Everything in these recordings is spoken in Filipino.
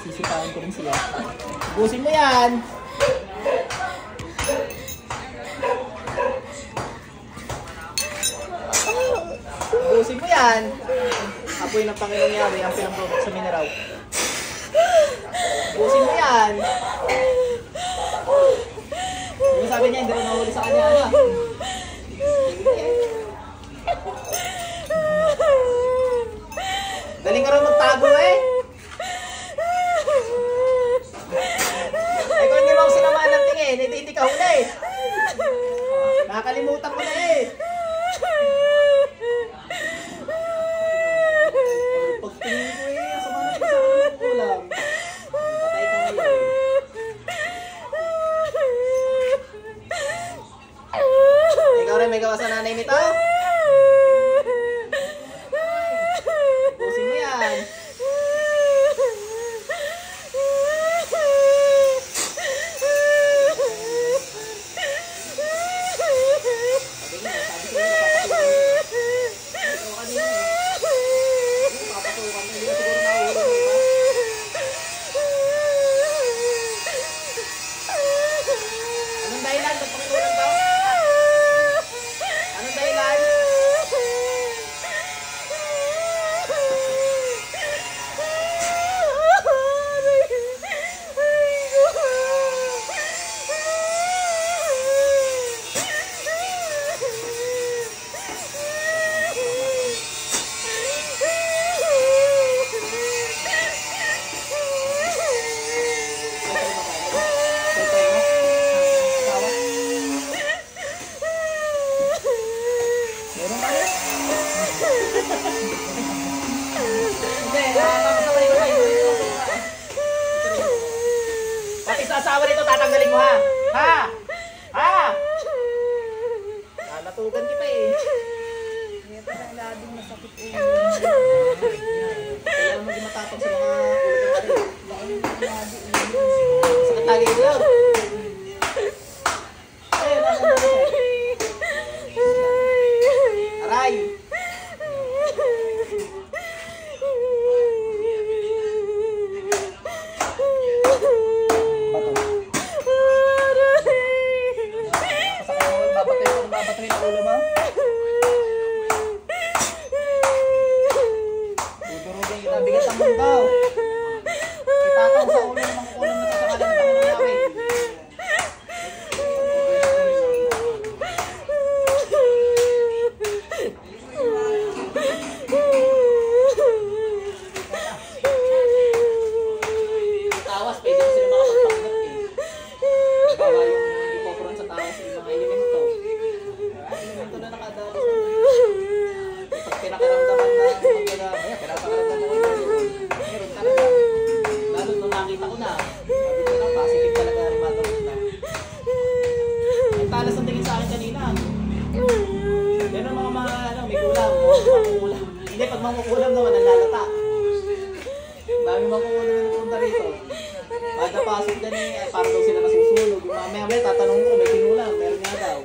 Sisipain ko rin sila. Ubusin mo yan! Ubusin mo yan! Apoy ng Panginoong Yahweh ang pinagpapot sa mineraw. Ubusin mo yan! Yung sabi niya, hindi rin nahuli sa kanya. Ano? Galing ka rin magtago eh! Ay kung hindi mo ako sinamaan ng tingin, hindi ka huli eh! Nakakalimutan ko na eh! Pagtingin ko eh, sama na sa aking ulam. Patay ka ngayon. Ikaw rin may gawa sa nanay nito? Busin mo yan. Pati sa asawa nito tatanggalin mo ha? Ha? Ha? Nalatugan kita eh. Kaya parang labing masakit eh. Kailangan maging matapag sa mga ulit ng atin. Sakit lagi ito. Aray! Babatuin ang ulo mo? Dudurugin kita, bigat ang mundo. Ipataw sa ulo ng mga ulam na kasakalan ng Panginoong Yahweh. Tawas, pwede ko sila makapagpanggap eh. Bawa yung ipopron sa tawas yung mga elemento. Elemento na nakadalas. Pag pinakaramdaman na pinapakaramdaman mo meron talaga. Lalo nung nakita ko na sabi ko na positive talaga rin matawag na. Ang talas ang tingin sa akin kanina. Yan ang mga may kulam. Hindi, pag makukulam naman nalalata. Dami makukulam na napunta rito. Pagkapasok na eh, parang daw sila nasusunog. Mamaya tatanong ko, may kinulang, meron nga daw.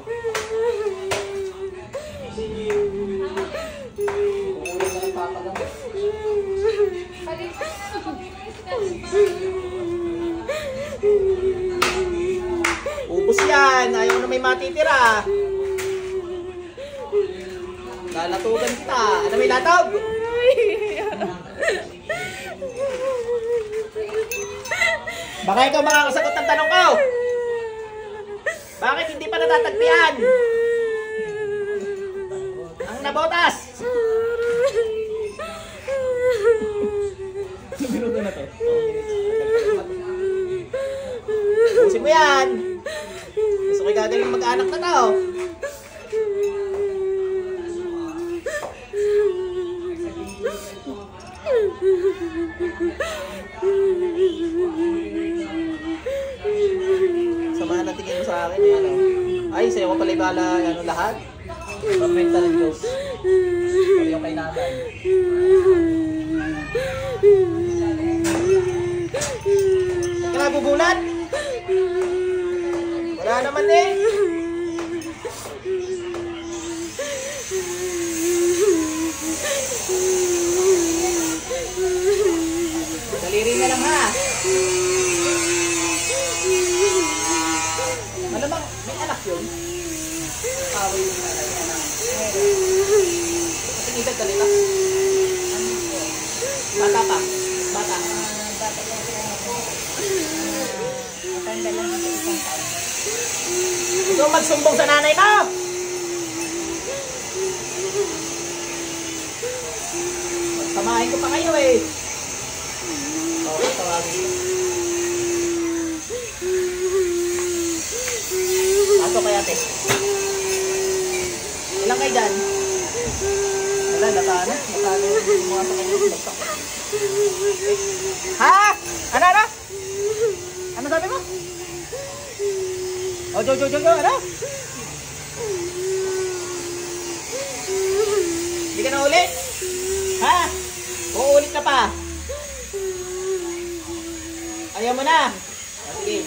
Kukulang na ng papagang. Ubus yan, ayaw na may matitira. Lalatugan kita. Ano may latog? Baka ikaw makakasagot ng tanong ko. Bakit hindi pa natatagpian ang nabotas? Minuto na to. Pusin mo yan. Gusto ko gagaling mag-anak na to. Samahan na tingin mo sa akin eh, ano. Ay, sa'yo ko pala ibala ano, lahat. Pagmenta ng Diyos. Pag yung kay nanay. Ka nagugulat? Wala naman eh. Daliri na lang ha. Malamang, may anak yun. Paway yung nanay, anak. Kasing edad ka nila? Bata pa? Bata? Bata lang sila ako. Matanda lang sa isang taon. Ikaw magsumbong sa nanay mo! Samahin ko pa kayo eh. Okay, tawagin ko. Ato kaya ate. Ilang kayo dyan? Wala, latana. Latana yung mga sa kanya. Ha? Ano, ano? Ano sabi mo? Oh, jo, ano? Hindi ka na ulit? Ha? Uulit ka pa? Ayaw mo na? Sige.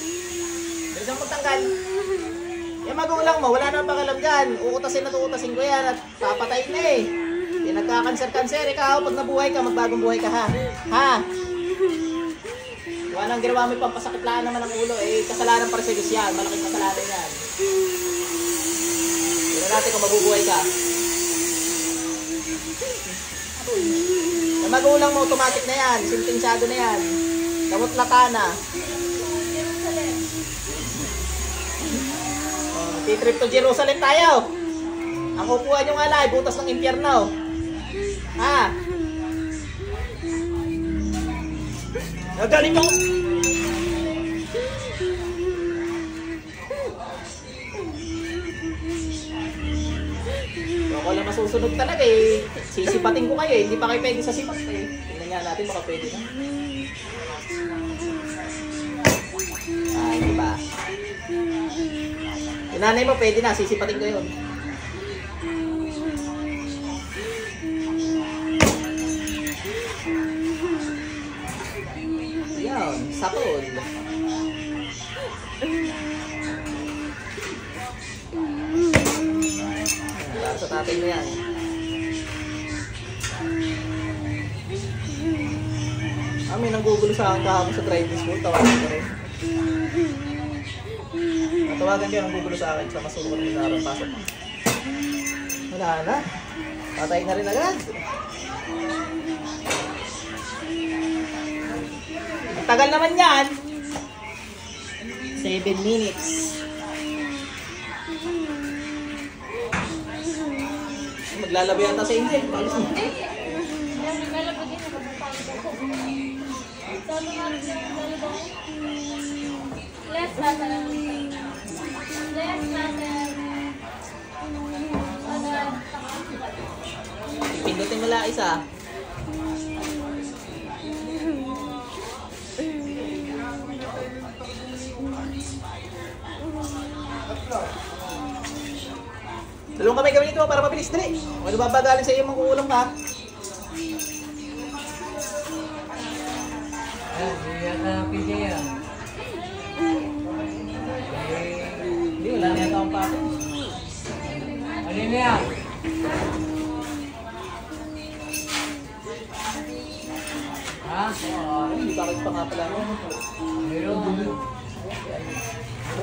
Bilisang magtanggal. Yung magulang mo, wala na pakialam dyan. Uutasin ko yan at papatayin na eh. Yung nagka-cancer, ikaw, pag nabuhay ka, magbagong buhay ka ha. Ha? Kung anong ginawa mo yung pampasakitlaan naman ng ulo, eh, kasalanan para sa Diyos yan. Malaking kasalanan yan. Tignan natin kung mabubuhay ka. Yung magulang mo, automatic na yan. Sintinsado na yan. Kamot latana. T-trip to Jerusalem tayo. Ang upuan nyo nga lang, butas ng impyerno. Ha? Nagaling mo. Ako lang masusunod talaga eh. Sisipatin ko kayo eh. Hindi pa kayo pwede sa sipat eh. Tingnan nga natin baka pwede na. Hindi ba? Yung nanay mo pwede na. Sisipatin ko yun. Yan. Sapol. Para sa tatay mo yan. May nanggugulo sa akin kahapon sa driving school. Tawagan ko rin. Natawagan ko yung nanggugulo sa akin sa masulong ng araw. Pasok. Wala na. Patay na rin agad. Ang tagal naman yan. 7 minutes. Maglalaba yata sa Angel. Palis mo. Less matter. Pindutin mo lang isa. Dalawang kamay gawin ito para mabilis dali. Kung ano babagalin sa iyo mong uulong ka. PJ yan. Hindi, wala na yata akong pato. Ano na yan? Ha? Hindi bakit pa nga pala mo. Meron.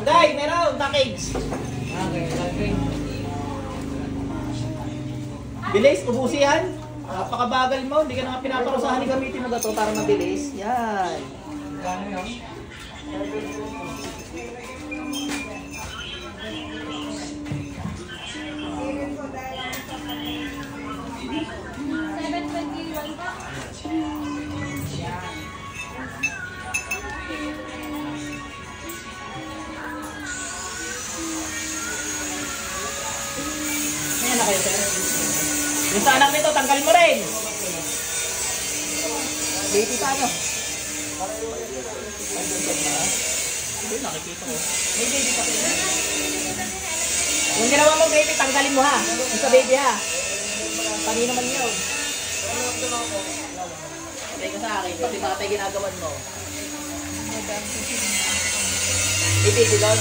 Guys, meron package. Okay. Bilis, ubusihan. Napakabagal mo, hindi ka na nga pinaparusahan ni gamitin mo ito para mabilis. Yan. Gano yun? Ayan na kayo, sir. Yung sa anak nito, tanggalin mo rin. Baby pa, ano? Hindi, nakikita ko. May baby pa kayo. Yung ginawa mo, baby, tanggalin mo ha. Yung sa baby ha. Panin naman yun. Patay ka sa akin, pati patay ginagawan mo. May baby doon.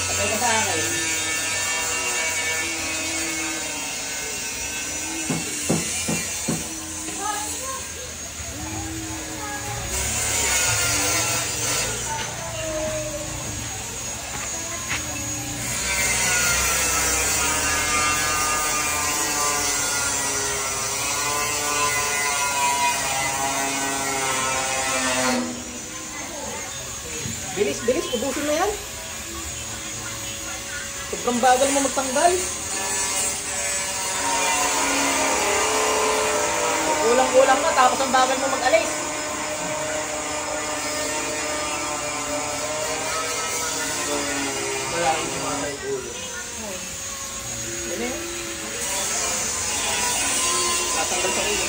Patay ka sa akin. Ubusin mo yan. Sobrang bagal mo magtanggal. Kulang-kulang na, tapos ang bagal mo mag-alis. Wala akong sumakay ulo. Yan eh. Tatanggal sa ulo.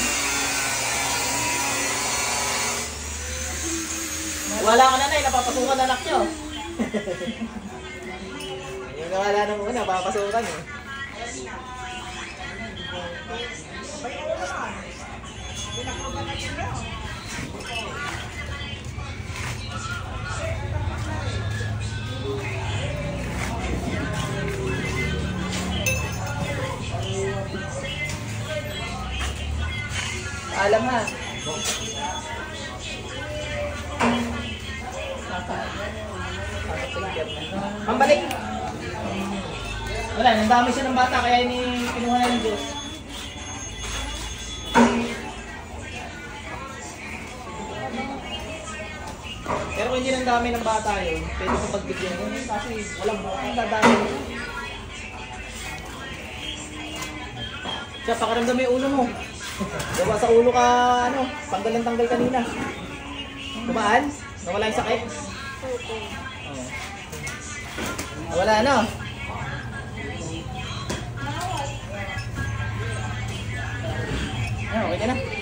Wala ka na na, napapasukan anak nyo. Yung nawala nung una, papasukan eh. Alam ha. Pambalik. Wala, nandami siya ng bata kaya kinuha na ng Diyos. Pero kung hindi nandami ng bata yun, pwede ko pagbigyan yun kasi walang bukang dadami. Siya, pakaramdam mo yung ulo mo. Gawa sa ulo ka, tanggal ng tanggal kanina. Kumaan? Nawala yung sakit? Oo. Nawala na. Okay ka na.